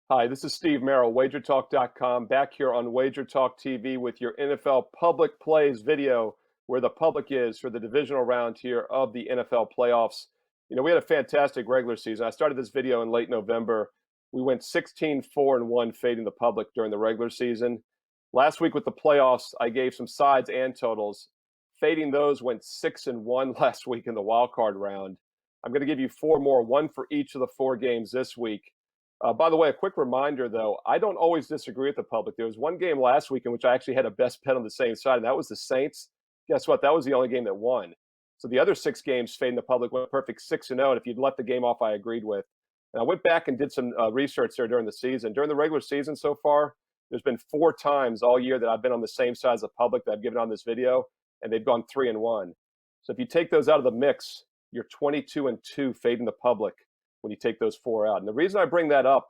Hi, this is Steve Merril, WagerTalk.com, back here on WagerTalk TV with your NFL Public Plays video, where the public is for the divisional round here of the NFL playoffs. We had a fantastic regular season. I started this video in late November. We went 16-4-1 fading the public during the regular season. Last week with the playoffs, I gave some sides and totals. Fading those went 6-1 last week in the wild card round. I'm going to give you four more, one for each of the four games this week. By the way, a quick reminder, though, I don't always disagree with the public. There was one game last week in which I actually had a best bet on the same side, and that was the Saints. Guess what? That was the only game that won. So the other six games fading the public went perfect 6-0, and if you'd let the game off, I agreed with. And I went back and did some research there during the season. During the regular season so far, there's been four times all year that I've been on the same side as the public that I've given on this video, and they've gone 3-1. So if you take those out of the mix, you're 22-2 fading the public when you take those four out. And the reason I bring that up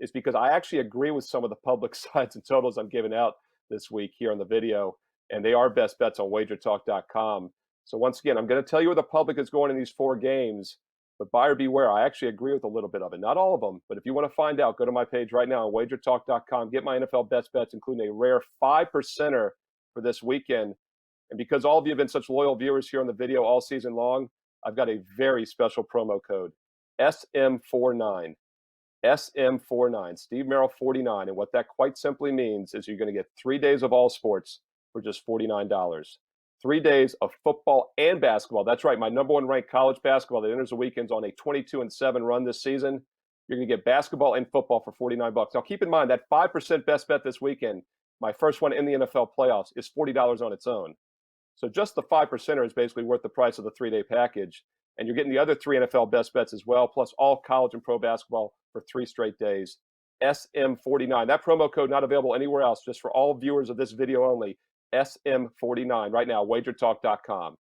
is because I actually agree with some of the public sides and totals I'm giving out this week here on the video, and they are best bets on wagertalk.com. So once again, I'm going to tell you where the public is going in these four games, but buyer beware. I actually agree with a little bit of it. Not all of them, but if you want to find out, go to my page right now on wagertalk.com. Get my NFL best bets, including a rare 5%er for this weekend. And because all of you have been such loyal viewers here on the video all season long, I've got a very special promo code. SM49, SM49, Steve Merril 49. And what that quite simply means is you're going to get 3 days of all sports for just $49. 3 days of football and basketball. That's right, my number one ranked college basketball that enters the weekends on a 22-7 run this season. You're going to get basketball and football for $49. Now keep in mind that 5% best bet this weekend, my first one in the NFL playoffs, is $40 on its own. So just the 5%er is basically worth the price of the 3-day package. And you're getting the other three NFL best bets as well, plus all college and pro basketball for 3 straight days. SM49. That promo code not available anywhere else, just for all viewers of this video only. SM49 right now, wagertalk.com.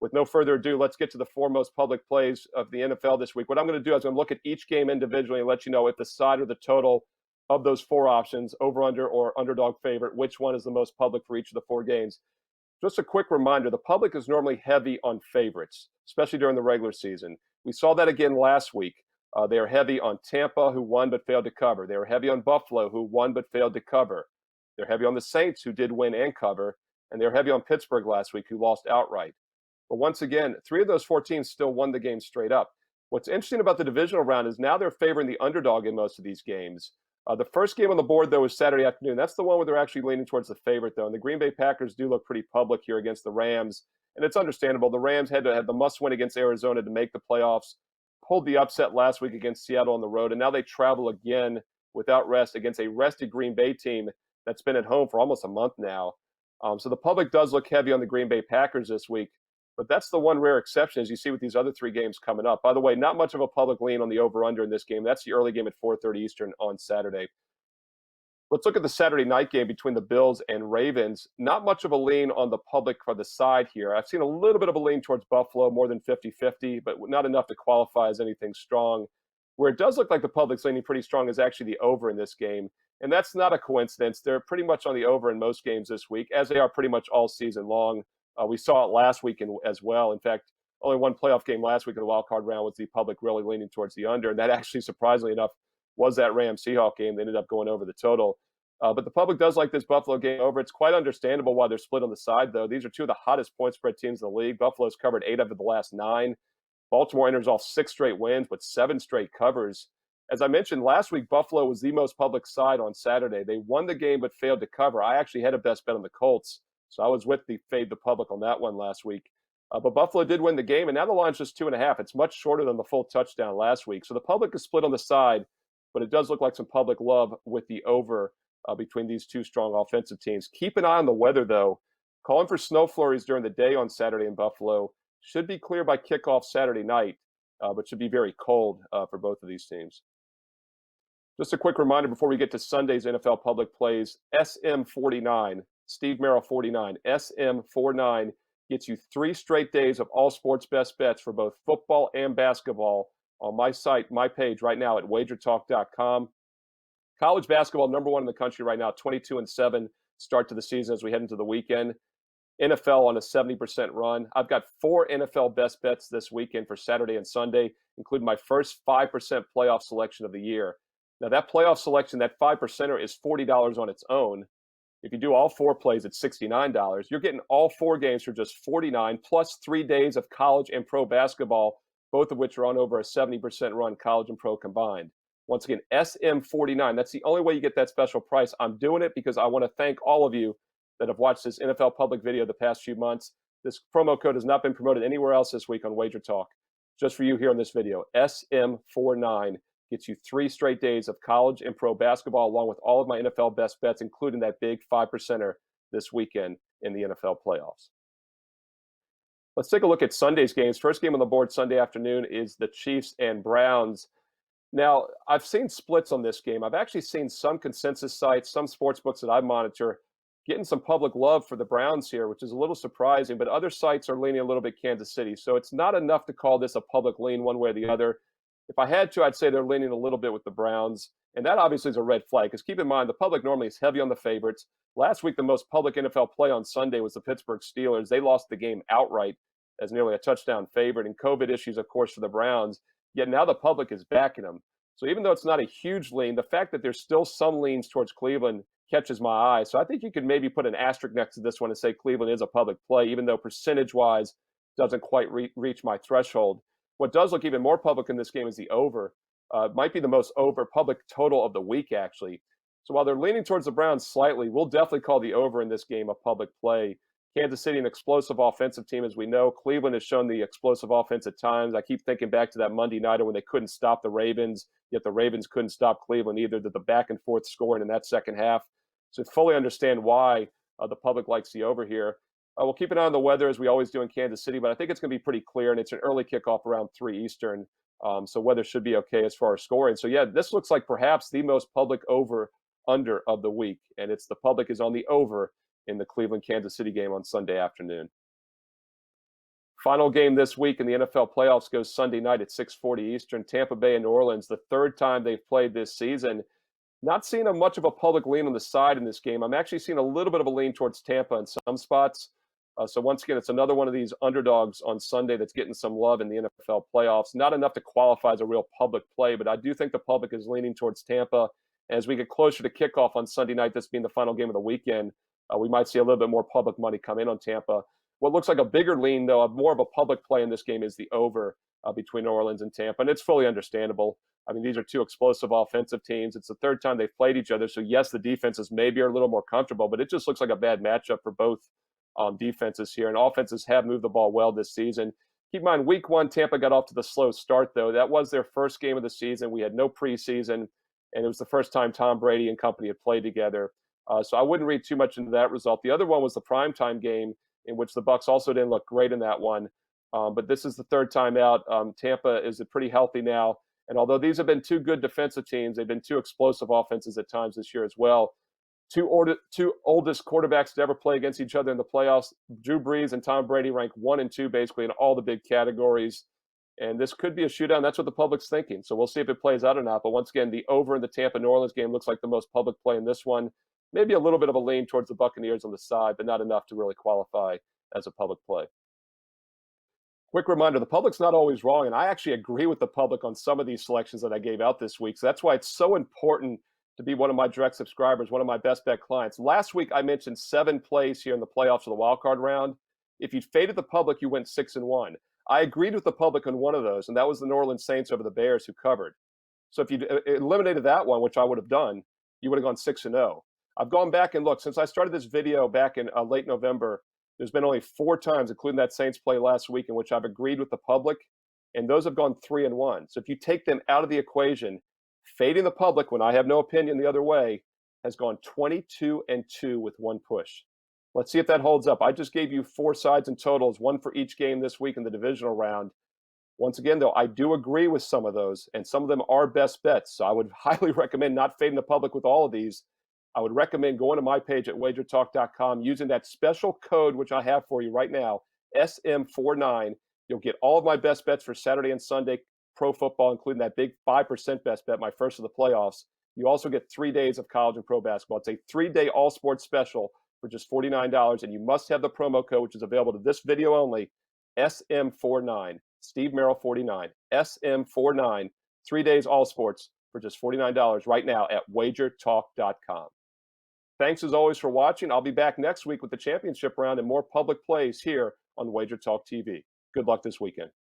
With no further ado, let's get to the foremost public plays of the NFL this week. What I'm going to do is I'm going to look at each game individually and let you know if the side or the total of those four options, over, under, or underdog favorite, which one is the most public for each of the four games. Just a quick reminder, the public is normally heavy on favorites, especially during the regular season. We saw that again last week. They are heavy on Tampa, who won but failed to cover. They were heavy on Buffalo, who won but failed to cover. They're heavy on the Saints, who did win and cover. And they're heavy on Pittsburgh last week, who lost outright. But once again, 3 of those 4 teams still won the game straight up. What's interesting about the divisional round is now they're favoring the underdog in most of these games. The first game on the board, though, is Saturday afternoon. That's the one where they're actually leaning towards the favorite, though. And the Green Bay Packers do look pretty public here against the Rams. And it's understandable. The Rams had to have the must-win against Arizona to make the playoffs, pulled the upset last week against Seattle on the road, and now they travel again without rest against a rested Green Bay team that's been at home for almost a month now. So the public does look heavy on the Green Bay Packers this week. But that's the one rare exception, as you see with these other 3 games coming up. By the way, not much of a public lean on the over-under in this game. That's the early game at 4:30 Eastern on Saturday. Let's look at the Saturday night game between the Bills and Ravens. Not much of a lean on the public for the side here. I've seen a little bit of a lean towards Buffalo, more than 50-50, but not enough to qualify as anything strong. Where it does look like the public's leaning pretty strong is actually the over in this game. And that's not a coincidence. They're pretty much on the over in most games this week, as they are pretty much all season long. We saw it last week as well. In fact, only one playoff game last week in the wild card round was the public really leaning towards the under. And that actually, surprisingly enough, was that Rams-Seahawks game. They ended up going over the total. But the public does like this Buffalo game over. It's quite understandable why they're split on the side, though. These are 2 of the hottest point spread teams in the league. Buffalo's covered 8 of the last 9. Baltimore enters off 6 straight wins with 7 straight covers. As I mentioned last week, Buffalo was the most public side on Saturday. They won the game but failed to cover. I actually had a best bet on the Colts. So I was with the fade the public on that one last week. But Buffalo did win the game, and now the line's just 2.5. It's much shorter than the full touchdown last week. So the public is split on the side, but it does look like some public love with the over between these 2 strong offensive teams. Keep an eye on the weather, though. Calling for snow flurries during the day on Saturday in Buffalo. Should be clear by kickoff Saturday night, but should be very cold for both of these teams. Just a quick reminder before we get to Sunday's NFL public plays, SM49. Steve Merril 49, SM49 gets you 3 straight days of all sports best bets for both football and basketball on my site, my page right now at wagertalk.com. College basketball, number 1 in the country right now, 22-7 start to the season as we head into the weekend. NFL on a 70% run. I've got 4 NFL best bets this weekend for Saturday and Sunday, including my first 5% playoff selection of the year. Now, that playoff selection, that 5%er is $40 on its own. If you do all 4 plays, it's $69. You're getting all 4 games for just $49 plus 3 days of college and pro basketball, both of which are on over a 70% run, college and pro combined. Once again, SM49. That's the only way you get that special price. I'm doing it because I want to thank all of you that have watched this NFL public video the past few months. This promo code has not been promoted anywhere else this week on Wager Talk. Just for you here on this video, SM49 gets you 3 straight days of college and pro basketball, along with all of my NFL best bets, including that big 5%er this weekend in the NFL playoffs. Let's take a look at Sunday's games. First game on the board Sunday afternoon is the Chiefs and Browns. Now, I've seen splits on this game. I've actually seen some consensus sites, some sports books that I monitor, getting some public love for the Browns here, which is a little surprising, but other sites are leaning a little bit Kansas City. So it's not enough to call this a public lean one way or the other. If I had to, I'd say they're leaning a little bit with the Browns. And that obviously is a red flag because keep in mind, the public normally is heavy on the favorites. Last week, the most public NFL play on Sunday was the Pittsburgh Steelers. They lost the game outright as nearly a touchdown favorite. And COVID issues, of course, for the Browns. Yet now the public is backing them. So even though it's not a huge lean, the fact that there's still some leans towards Cleveland catches my eye. So I think you could maybe put an asterisk next to this one and say Cleveland is a public play, even though percentage-wise doesn't quite reach my threshold. What does look even more public in this game is the over. Might be the most over public total of the week, actually. So while they're leaning towards the Browns slightly, we'll definitely call the over in this game a public play. Kansas City, an explosive offensive team, as we know. Cleveland has shown the explosive offense at times. I keep thinking back to that Monday nighter when they couldn't stop the Ravens, yet the Ravens couldn't stop Cleveland either, the back and forth scoring in that second half. So fully understand why the public likes the over here. We'll keep an eye on the weather as we always do in Kansas City, but I think it's going to be pretty clear, and it's an early kickoff around 3 Eastern. So weather should be okay as far as scoring. So yeah, this looks like perhaps the most public over-under of the week, and it's the public is on the over in the Cleveland-Kansas City game on Sunday afternoon. Final game this week in the NFL playoffs goes Sunday night at 6:40 Eastern. Tampa Bay and New Orleans, the third time they've played this season. Not seeing much of a public lean on the side in this game. I'm actually seeing a little bit of a lean towards Tampa in some spots. So once again, it's another one of these underdogs on Sunday that's getting some love in the NFL playoffs. Not enough to qualify as a real public play, but I do think the public is leaning towards Tampa. As we get closer to kickoff on Sunday night, this being the final game of the weekend, we might see a little bit more public money come in on Tampa. What looks like a bigger lean, though, more of a public play in this game is the over between New Orleans and Tampa, and it's fully understandable. I mean, these are two explosive offensive teams. It's the third time they've played each other. So, yes, the defenses maybe are a little more comfortable, but it just looks like a bad matchup for both defenses here. And offenses have moved the ball well this season. Keep in mind, week 1, Tampa got off to the slow start, though. That was their first game of the season. We had no preseason, and it was the first time Tom Brady and company had played together. So I wouldn't read too much into that result. The other one was the primetime game, in which the Bucs also didn't look great in that one. But this is the third time out. Tampa is pretty healthy now. And although these have been two good defensive teams, they've been two explosive offenses at times this year as well. Two oldest quarterbacks to ever play against each other in the playoffs. Drew Brees and Tom Brady rank 1 and 2 basically in all the big categories. And this could be a shootout. That's what the public's thinking. So we'll see if it plays out or not. But once again, the over in the Tampa-New Orleans game looks like the most public play in this one. Maybe a little bit of a lean towards the Buccaneers on the side, but not enough to really qualify as a public play. Quick reminder, the public's not always wrong, and I actually agree with the public on some of these selections that I gave out this week. So that's why it's so important to be one of my direct subscribers, one of my best bet clients. Last week, I mentioned 7 plays here in the playoffs of the wild card round. If you'd faded the public, you went 6-1. I agreed with the public on one of those, and that was the New Orleans Saints over the Bears who covered. So if you eliminated that one, which I would have done, you would have gone 6-0. I've gone back and looked. Since I started this video back in late November, there's been only 4 times, including that Saints play last week, in which I've agreed with the public, and those have gone 3-1. So if you take them out of the equation, fading the public, when I have no opinion the other way, has gone 22-2 with 1 push. Let's see if that holds up. I just gave you 4 sides and totals, 1 for each game this week in the divisional round. Once again, though, I do agree with some of those, and some of them are best bets. So I would highly recommend not fading the public with all of these. I would recommend going to my page at WagerTalk.com, using that special code, which I have for you right now, SM49. You'll get all of my best bets for Saturday and Sunday pro football, including that big 5% best bet, my first of the playoffs. You also get 3 days of college and pro basketball. It's a 3-day all-sports special for just $49, and you must have the promo code, which is available to this video only, SM49, Steve Merril 49, SM49, 3 days all sports for just $49 right now at WagerTalk.com. Thanks as always for watching. I'll be back next week with the championship round and more public plays here on Wager Talk TV. Good luck this weekend.